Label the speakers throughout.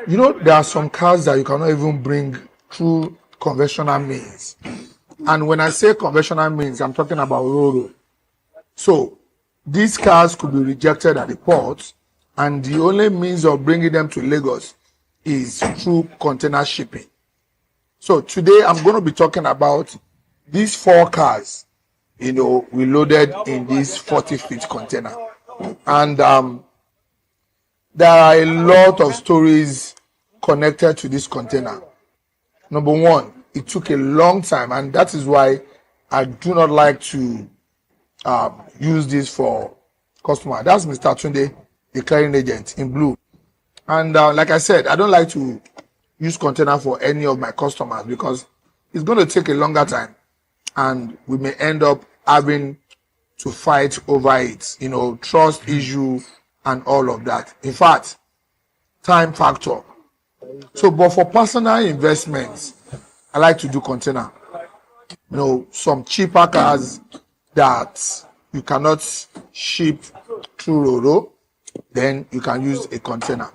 Speaker 1: You know, there are some cars that you cannot even bring through conventional means. And when I say conventional means, I'm talking about Roro. So these cars could be rejected at the port, and the only means of bringing them to Lagos is through container shipping. So today I'm going to be talking about these 4 cars, we loaded in this 40-feet container. And there are a lot of stories connected to this container. Number one, it took a long time, and that is why I do not like to use this for customer. That's Mr. Tunde, the clearing agent in blue. And like I said, I don't like to use container for any of my customers because it's going to take a longer time, and we may end up having to fight over it, trust issue and all of that. In fact, time factor. So, but for personal investments, I like to do container. Some cheaper cars that you cannot ship through Roro, then you can use a container.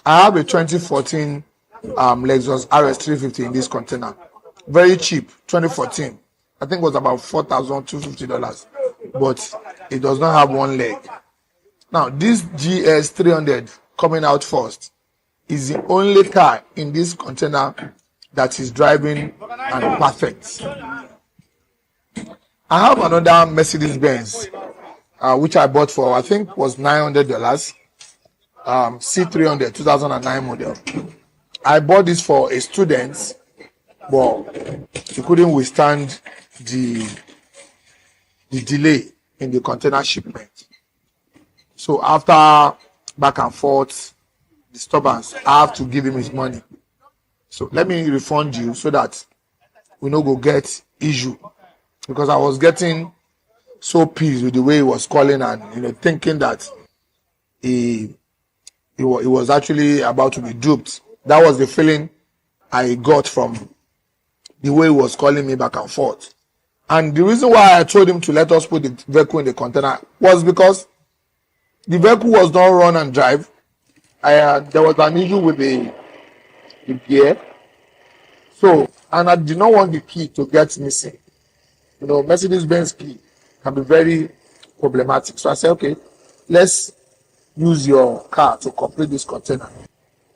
Speaker 1: I have a 2014 Lexus RS350 in this container. Very cheap, 2014. I think it was about $4,250, but it does not have one leg. Now, this GS300 coming out first is the only car in this container that is driving and perfect. I have another Mercedes-Benz, which I bought for, I think was $900, C300, 2009 model. I bought this for a student, but he couldn't withstand the delay in the container shipment. So after back and forth disturbance, I have to give him his money. So let me refund you so that we no go get issue, because I was getting so pissed with the way he was calling and thinking that he was actually about to be duped. That was the feeling I got from the way he was calling me back and forth. And the reason why I told him to let us put the vehicle in the container was because the vehicle was not run and drive. There was an issue with the gear. So, and I did not want the key to get missing. Mercedes-Benz key can be very problematic. So I said, okay, let's use your car to complete this container.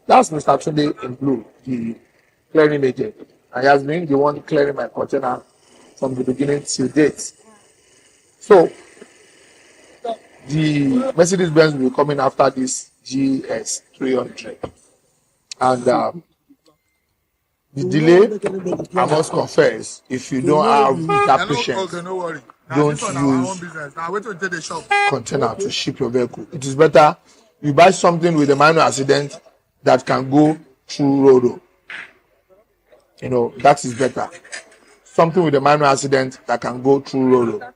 Speaker 1: That's Mr. Tunde in blue, the clearing agent. And he has been the one clearing my container from the beginning till date. So, the Mercedes-Benz will be coming after this GS300. And the delay, I must confess, if you don't have that patience, don't use container to ship your vehicle. It is better you buy something with a minor accident that can go through Roro. That is better. Something with a minor accident that can go through Roro,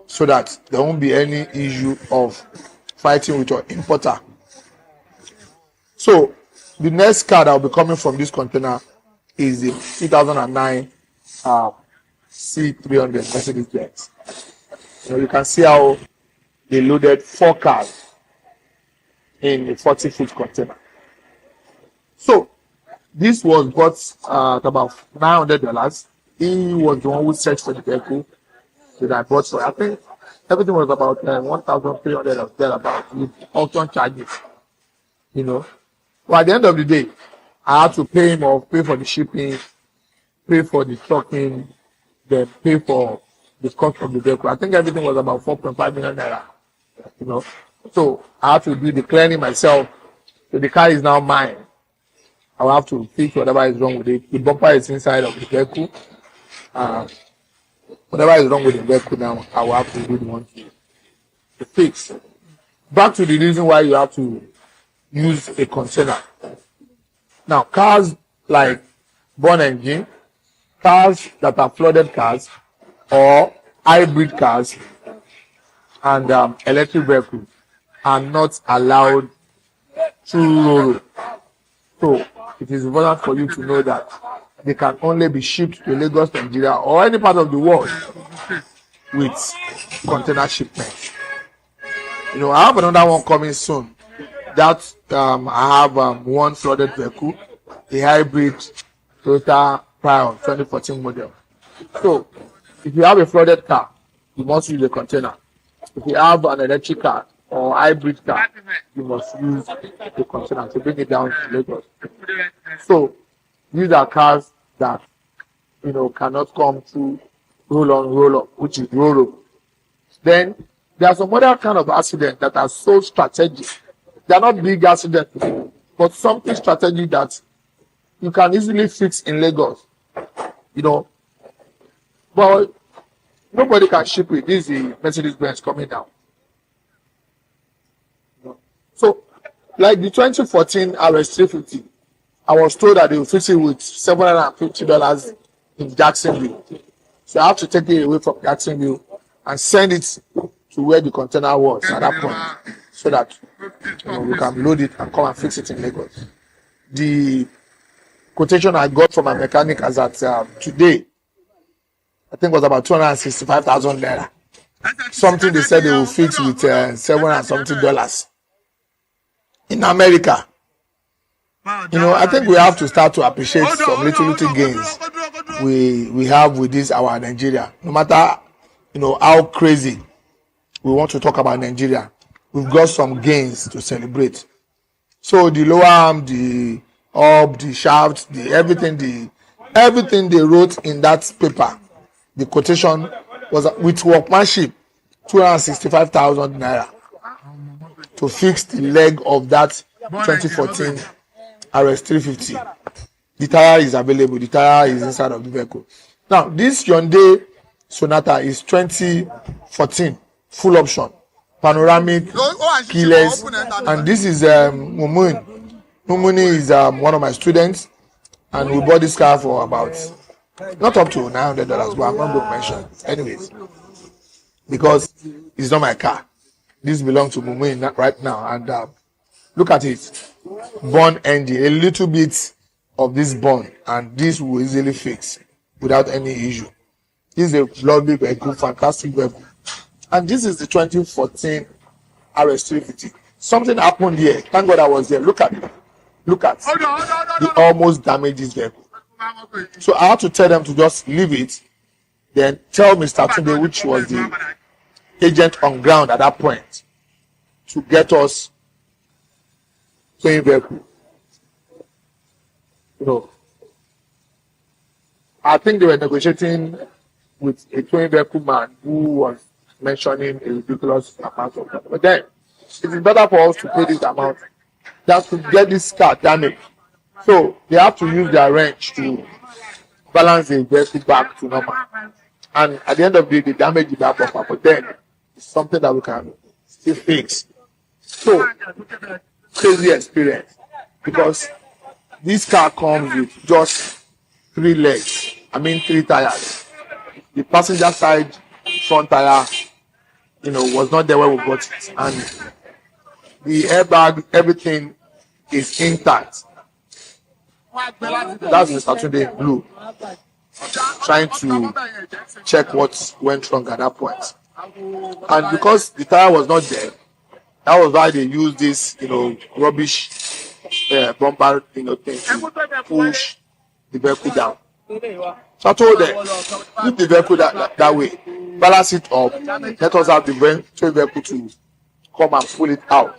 Speaker 1: so that there won't be any issue of fighting with your importer. So the next car that will be coming from this container is the 2009 C300 Mercedes-Benz. You can see how they loaded 4 cars in a 40-foot container. So this was bought at about $900. He was the one who searched for the vehicle that I bought for. I think everything was about 1,300 or thereabout with auction charges. Well, at the end of the day, I had to pay him off, pay for the shipping, pay for the trucking, then pay for the cost of the vehicle. I think everything was about 4.5 million naira. So I have to do the cleaning myself. So the car is now mine. I will have to fix whatever is wrong with it. The bumper is inside of the vehicle. Whatever is wrong with the vehicle now, I will have to do the one to fix. Back to the reason why you have to use a container. Now, cars like born engine, cars that are flooded cars, or hybrid cars, and electric vehicles are not allowed through Roro. So it is important for you to know that they can only be shipped to Lagos, Nigeria, or any part of the world with container shipment. I have another one coming soon That I have one flooded vehicle, a hybrid Toyota Prior 2014 model. So if you have a flooded car, you must use a container. If you have an electric car or hybrid car, you must use the container to bring it down to Lagos. So these are cars that cannot come through roll on roll up, which is Roro. Then there are some other kind of accidents that are so strategic. They are not big accidents, but something strategic that you can easily fix in Lagos. But nobody can ship it. This is the Mercedes-Benz coming down. So, like the 2014 RS350, I was told that they will fix it with $750 in Jacksonville. So I have to take it away from Jacksonville and send it to where the container was at that point, so that we can load it and come and fix it in Lagos. The quotation I got from a mechanic as at today, I think was about 265,000 naira. Something they said they will fix with $7 and something dollars. In America, I think we have to start to appreciate some little gains we have with this our Nigeria. No matter how crazy we want to talk about Nigeria, we've got some gains to celebrate. So the lower arm, the up, the shaft, everything they wrote in that paper, the quotation was with workmanship, 265,000 naira to fix the leg of that 2014 RS350. The tire is available. The tire is inside of the vehicle. Now, this Hyundai Sonata is 2014 full option, panoramic, keyless, and this is Mumuni. Mumuni is one of my students, and we bought this car for about not up to $900, but I'm not going to mention anyways, because it's not my car. This belongs to Mumuni right now, and look at it. Bond engine, a little bit of this bond, and this will easily fix without any issue. This is a lovely vehicle, fantastic vehicle, and this is the 2014 RS350. Something happened here. Thank God I was there. Look at it. Look at the almost damaged this vehicle. So I had to tell them to just leave it, then tell Mr. Tunde, which was the agent on ground at that point, to get us towing vehicle. I think they were negotiating with a towing vehicle man who was mentioning a ridiculous amount of money. But then it is better for us to pay this amount than to get this car damaged. So they have to use their wrench to balance the vehicle back to normal. And at the end of the day, they damage the back bumper. But then it's something that we can still fix. So crazy experience, because this car comes with just 3 legs. I mean 3 tires. The passenger side front tire, was not there when we got it, and the airbag, everything is intact. That's Mr. Tunde Blue trying to check what went wrong at that point. And because the tire was not there, that was why they used this, rubbish bumper, thing to push the vehicle down. So I told them, leave the vehicle that way, balance it up, let us have the vehicle to come and pull it out,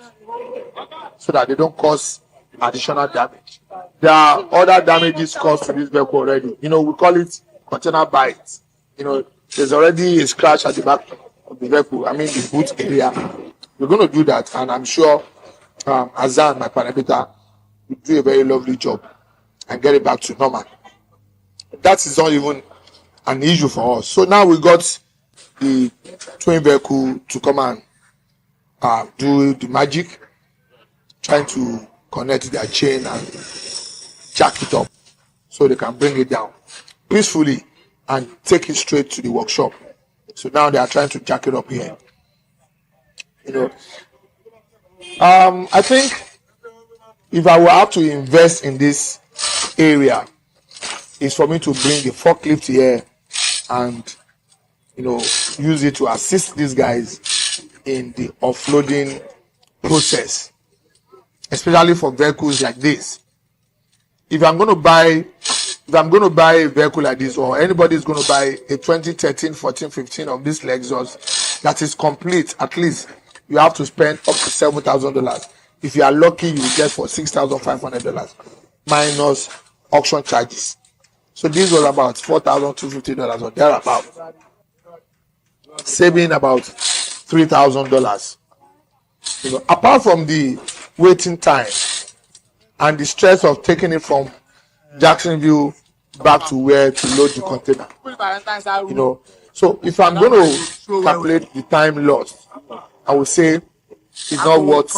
Speaker 1: so that they don't cause additional damage. There are other damages caused to this vehicle already. We call it container bite. There's already a scratch at the back of the vehicle. I mean the boot area. We're going to do that, and I'm sure Azan, my parameter, will do a very lovely job and get it back to normal. That is not even an issue for us. So now we got the towing vehicle to come and do the magic, trying to connect their chain and jack it up so they can bring it down peacefully and take it straight to the workshop. So now they are trying to jack it up here. I think if I will have to invest in this area, is for me to bring the forklift here and use it to assist these guys in the offloading process. especially for vehicles like this. If I'm going to buy a vehicle like this, or anybody is going to buy a 2013, 14, 15 of this Lexus that is complete, at least you have to spend up to $7,000. If you are lucky, you will get for $6,500 minus auction charges. So this was about $4,250 or thereabout, saving about $3,000. You know, apart from the waiting time and the stress of taking it from Jacksonville back to where to load the container. You know, so if I'm going to calculate the time lost, I would say it's not worth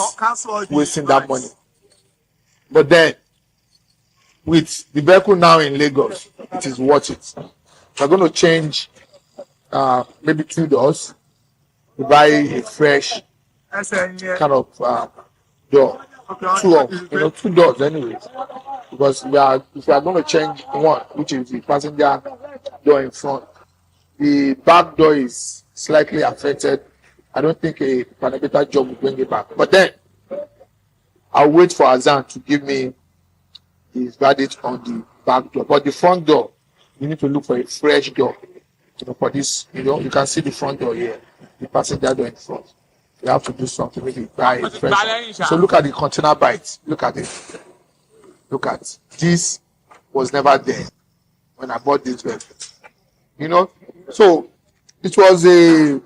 Speaker 1: wasting that money. But then, with the vehicle now in Lagos, it is worth it. We're going to change maybe 2 doors to buy a fresh kind of door. 2 doors anyways. Because if we are going to change one, which is the passenger door in front, the back door is slightly affected. I don't think a better job will bring it back. But then I'll wait for Azan to give me his verdict on the back door. But the front door, you need to look for a fresh door. You know, for this, you can see the front door here, the passenger door in front. You have to do something, maybe buy a fresh. So look at the container bites. Look at it. Look at this. Was never there when I bought this vehicle. You know, so it was a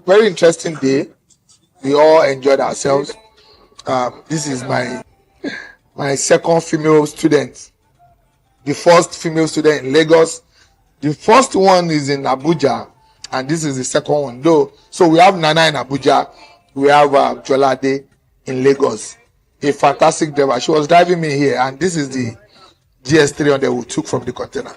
Speaker 1: very interesting day. We all enjoyed ourselves. This is my second female student. The first female student in Lagos. The first one is in Abuja, and this is the second one. Though, so we have Nana in Abuja. We have Jolade in Lagos. A fantastic driver. She was driving me here, and this is the GS300 we took from the container.